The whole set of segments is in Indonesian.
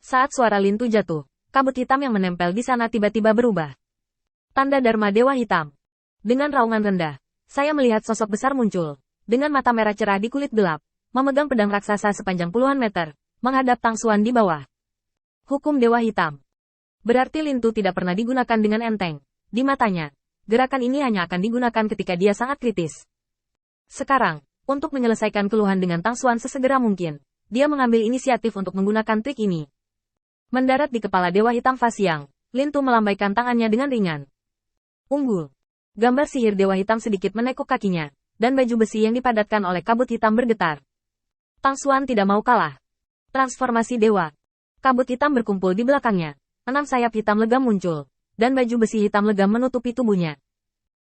Saat suara Lintu jatuh, kabut hitam yang menempel di sana tiba-tiba berubah. Tanda Dharma Dewa Hitam. Dengan raungan rendah, saya melihat sosok besar muncul, dengan mata merah cerah di kulit gelap, memegang pedang raksasa sepanjang puluhan meter, menghadap Tang Xuan di bawah. Hukum Dewa Hitam. Berarti Lintu tidak pernah digunakan dengan enteng. Di matanya, gerakan ini hanya akan digunakan ketika dia sangat kritis. Sekarang, untuk menyelesaikan keluhan dengan Tang Xuan sesegera mungkin, dia mengambil inisiatif untuk menggunakan trik ini. Mendarat di kepala Dewa Hitam Fasiang, Lintu melambaikan tangannya dengan ringan. Unggul. Gambar sihir Dewa Hitam sedikit menekuk kakinya, dan baju besi yang dipadatkan oleh kabut hitam bergetar. Tang Xuan tidak mau kalah. Transformasi Dewa. Kabut hitam berkumpul di belakangnya. 6 sayap hitam legam muncul, dan baju besi hitam legam menutupi tubuhnya.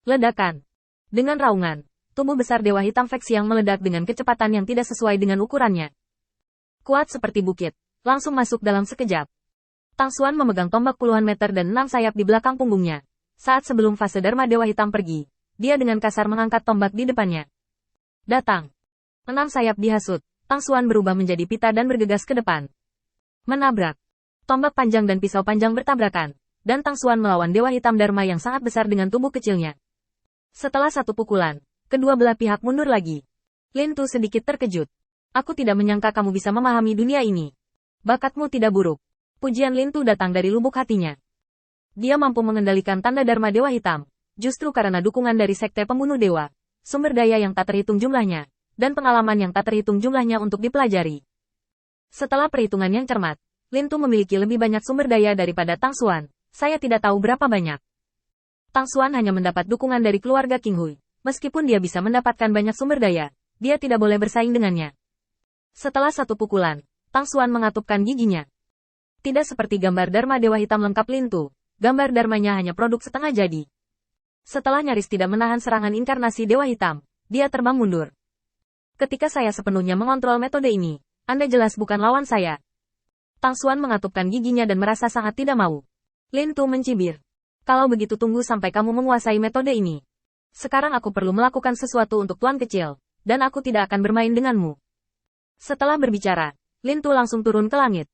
Ledakan. Dengan raungan, tubuh besar Dewa Hitam Fasiang meledak dengan kecepatan yang tidak sesuai dengan ukurannya. Kuat seperti bukit, langsung masuk dalam sekejap. Tang Xuan memegang tombak puluhan meter dan 6 sayap di belakang punggungnya. Saat sebelum fase Dharma Dewa Hitam pergi, dia dengan kasar mengangkat tombak di depannya. Datang. 6 sayap dihasut, Tang Xuan berubah menjadi pita dan bergegas ke depan. Menabrak. Tombak panjang dan pisau panjang bertabrakan, dan Tang Xuan melawan Dewa Hitam Dharma yang sangat besar dengan tubuh kecilnya. Setelah satu pukulan, kedua belah pihak mundur lagi. Lintu sedikit terkejut. Aku tidak menyangka kamu bisa memahami dunia ini. Bakatmu tidak buruk. Pujian Lintu datang dari lubuk hatinya. Dia mampu mengendalikan tanda Dharma Dewa Hitam, justru karena dukungan dari Sekte Pembunuh Dewa, sumber daya yang tak terhitung jumlahnya, dan pengalaman yang tak terhitung jumlahnya untuk dipelajari. Setelah perhitungan yang cermat, Lintu memiliki lebih banyak sumber daya daripada Tang Xuan. Saya tidak tahu berapa banyak. Tang Xuan hanya mendapat dukungan dari keluarga King Hui. Meskipun dia bisa mendapatkan banyak sumber daya, dia tidak boleh bersaing dengannya. Setelah satu pukulan, Tang Xuan mengatupkan giginya. Tidak seperti gambar Dharma Dewa Hitam lengkap Lintu, gambar Dharmanya hanya produk setengah jadi. Setelah nyaris tidak menahan serangan inkarnasi Dewa Hitam, dia terbang mundur. Ketika saya sepenuhnya mengontrol metode ini, Anda jelas bukan lawan saya. Tang Xuan mengatupkan giginya dan merasa sangat tidak mau. Lintu mencibir. Kalau begitu tunggu sampai kamu menguasai metode ini. Sekarang aku perlu melakukan sesuatu untuk tuan kecil, dan aku tidak akan bermain denganmu. Setelah berbicara, Lintu langsung turun ke langit.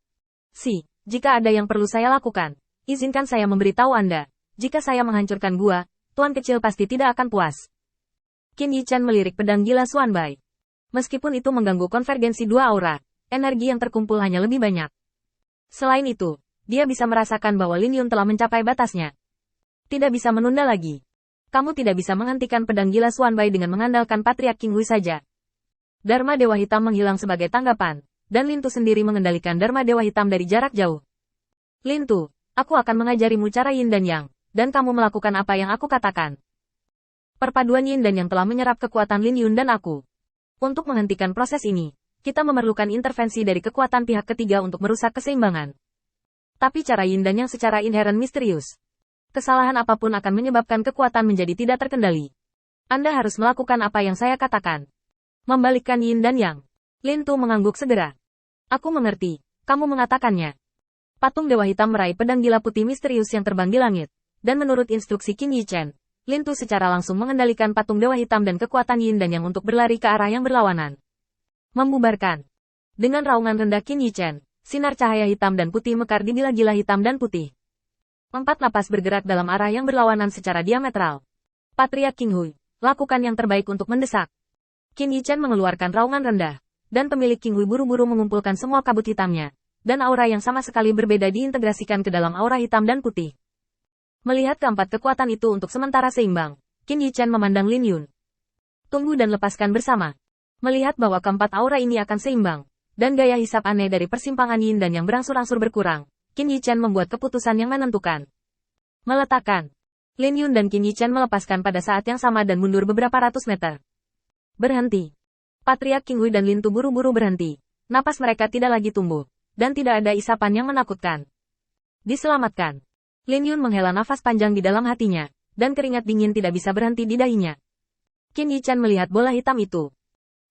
Jika ada yang perlu saya lakukan, izinkan saya memberitahu Anda. Jika saya menghancurkan gua, tuan kecil pasti tidak akan puas. Qin Yichan melirik pedang gila Xuanbai. Meskipun itu mengganggu konvergensi dua aura, energi yang terkumpul hanya lebih banyak. Selain itu, dia bisa merasakan bahwa Lin Yun telah mencapai batasnya. Tidak bisa menunda lagi. Kamu tidak bisa menghentikan pedang gila Xuanbai dengan mengandalkan Patriark King Hui saja. Dharma Dewa Hitam menghilang sebagai tanggapan. Dan Lintu sendiri mengendalikan Dharma Dewa Hitam dari jarak jauh. Lintu, aku akan mengajarimu cara Yin dan Yang, dan kamu melakukan apa yang aku katakan. Perpaduan Yin dan Yang telah menyerap kekuatan Lin Yun dan aku. Untuk menghentikan proses ini, kita memerlukan intervensi dari kekuatan pihak ketiga untuk merusak keseimbangan. Tapi cara Yin dan Yang secara inheren misterius. Kesalahan apapun akan menyebabkan kekuatan menjadi tidak terkendali. Anda harus melakukan apa yang saya katakan. Membalikkan Yin dan Yang. Lintu mengangguk segera. Aku mengerti, kamu mengatakannya. Patung Dewa Hitam meraih pedang gila putih misterius yang terbang di langit, dan menurut instruksi Qin Yichan, Lintu secara langsung mengendalikan patung Dewa Hitam dan kekuatan Yin dan Yang untuk berlari ke arah yang berlawanan. Membubarkan. Dengan raungan rendah Qin Yichan, sinar cahaya hitam dan putih mekar di bilah gila hitam dan putih. 4 napas bergerak dalam arah yang berlawanan secara diametral. Patriark King Hui, lakukan yang terbaik untuk mendesak. Qin Yichan mengeluarkan raungan rendah. Dan pemilik King Hui buru-buru mengumpulkan semua kabut hitamnya, dan aura yang sama sekali berbeda diintegrasikan ke dalam aura hitam dan putih. Melihat keempat kekuatan itu untuk sementara seimbang, Qin Yichan memandang Lin Yun. Tunggu dan lepaskan bersama. Melihat bahwa keempat aura ini akan seimbang, dan gaya hisap aneh dari persimpangan Yin dan Yang berangsur-angsur berkurang, Qin Yichan membuat keputusan yang menentukan. Meletakkan. Lin Yun dan Qin Yichan melepaskan pada saat yang sama dan mundur beberapa ratus meter. Berhenti. Patriark King Hui dan Lintu buru-buru berhenti. Napas mereka tidak lagi tumbuh, dan tidak ada isapan yang menakutkan. Diselamatkan. Lin Yun menghela nafas panjang di dalam hatinya, dan keringat dingin tidak bisa berhenti di dahinya. Qin Yichan melihat bola hitam itu.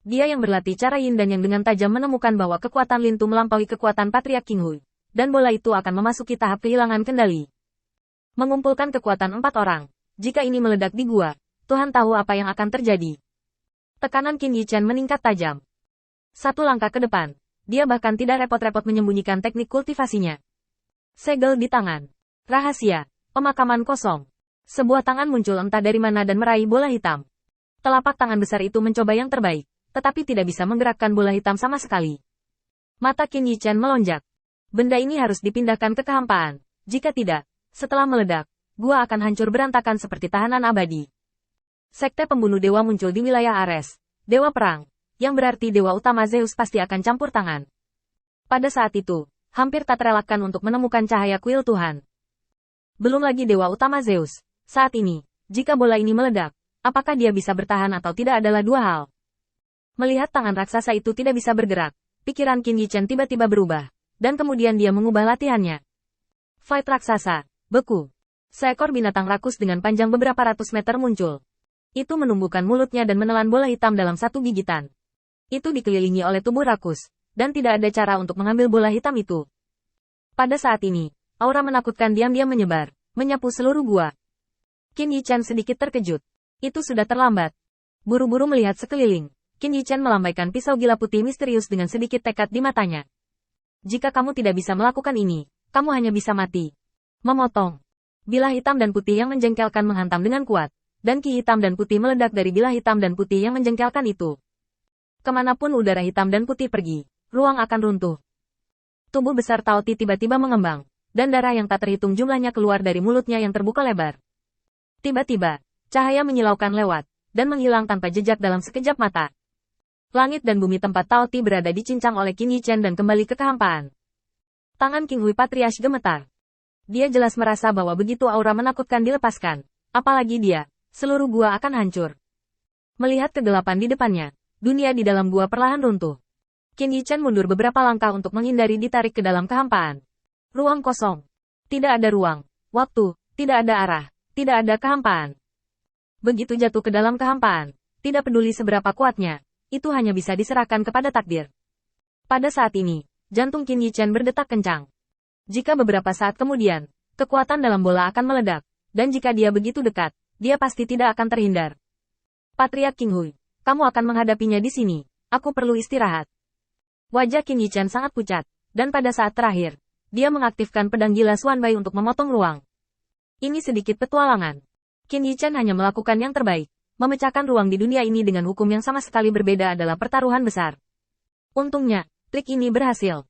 Dia yang berlatih cara Yin dan Yang dengan tajam menemukan bahwa kekuatan Lintu melampaui kekuatan Patriark King Hui, dan bola itu akan memasuki tahap kehilangan kendali. Mengumpulkan kekuatan 4 orang. Jika ini meledak di gua, Tuhan tahu apa yang akan terjadi. Tekanan Qin Yichan meningkat tajam. Satu langkah ke depan, Dia bahkan tidak repot-repot menyembunyikan teknik kultivasinya. Segel di tangan. Rahasia. Pemakaman kosong. Sebuah tangan muncul entah dari mana dan meraih bola hitam. Telapak tangan besar itu mencoba yang terbaik, tetapi tidak bisa menggerakkan bola hitam sama sekali. Mata Qin Yichen melonjak. Benda ini harus dipindahkan ke kehampaan. Jika tidak, setelah meledak, gua akan hancur berantakan seperti tahanan abadi. Sekte pembunuh dewa muncul di wilayah Ares, dewa perang, yang berarti dewa utama Zeus pasti akan campur tangan. Pada saat itu, hampir tak terelakkan untuk menemukan cahaya kuil Tuhan. Belum lagi dewa utama Zeus. Saat ini, jika bola ini meledak, apakah dia bisa bertahan atau tidak adalah dua hal. Melihat tangan raksasa itu tidak bisa bergerak, pikiran Qin Yichen tiba-tiba berubah, dan kemudian dia mengubah latihannya. Fight raksasa, beku. Seekor binatang rakus dengan panjang beberapa ratus meter muncul. Itu menumbuhkan mulutnya dan menelan bola hitam dalam satu gigitan. Itu dikelilingi oleh tubuh rakus, dan tidak ada cara untuk mengambil bola hitam itu. Pada saat ini, aura menakutkan diam-diam menyebar, menyapu seluruh gua. Qin Yichen sedikit terkejut. Itu sudah terlambat. Buru-buru melihat sekeliling, Qin Yichen melambaikan pisau gila putih misterius dengan sedikit tekad di matanya. Jika kamu tidak bisa melakukan ini, kamu hanya bisa mati. Memotong. Bilah hitam dan putih yang menjengkelkan menghantam dengan kuat, dan ki hitam dan putih meledak dari bilah hitam dan putih yang menjengkelkan itu. Kemanapun udara hitam dan putih pergi, ruang akan runtuh. Tubuh besar Tao Ti tiba-tiba mengembang, dan darah yang tak terhitung jumlahnya keluar dari mulutnya yang terbuka lebar. Tiba-tiba, cahaya menyilaukan lewat, dan menghilang tanpa jejak dalam sekejap mata. Langit dan bumi tempat Tao Ti berada dicincang oleh Qin Yichen dan kembali ke kehampaan. Tangan King Hui Patriarch gemetar. Dia jelas merasa bahwa begitu aura menakutkan dilepaskan, apalagi dia, seluruh gua akan hancur. Melihat kegelapan di depannya, dunia di dalam gua perlahan runtuh. Qin Yichen mundur beberapa langkah untuk menghindari ditarik ke dalam kehampaan. Ruang kosong. Tidak ada ruang, waktu, tidak ada arah, tidak ada kehampaan. Begitu jatuh ke dalam kehampaan, tidak peduli seberapa kuatnya, itu hanya bisa diserahkan kepada takdir. Pada saat ini, jantung Qin Yichen berdetak kencang. Jika beberapa saat kemudian, kekuatan dalam bola akan meledak, dan jika dia begitu dekat, dia pasti tidak akan terhindar. Patriarch King Hui, kamu akan menghadapinya di sini, aku perlu istirahat. Wajah Qin Yichen sangat pucat, dan pada saat terakhir, dia mengaktifkan pedang gila Xuanbai untuk memotong ruang. Ini sedikit petualangan. Qin Yichen hanya melakukan yang terbaik. Memecahkan ruang di dunia ini dengan hukum yang sama sekali berbeda adalah pertaruhan besar. Untungnya, trik ini berhasil.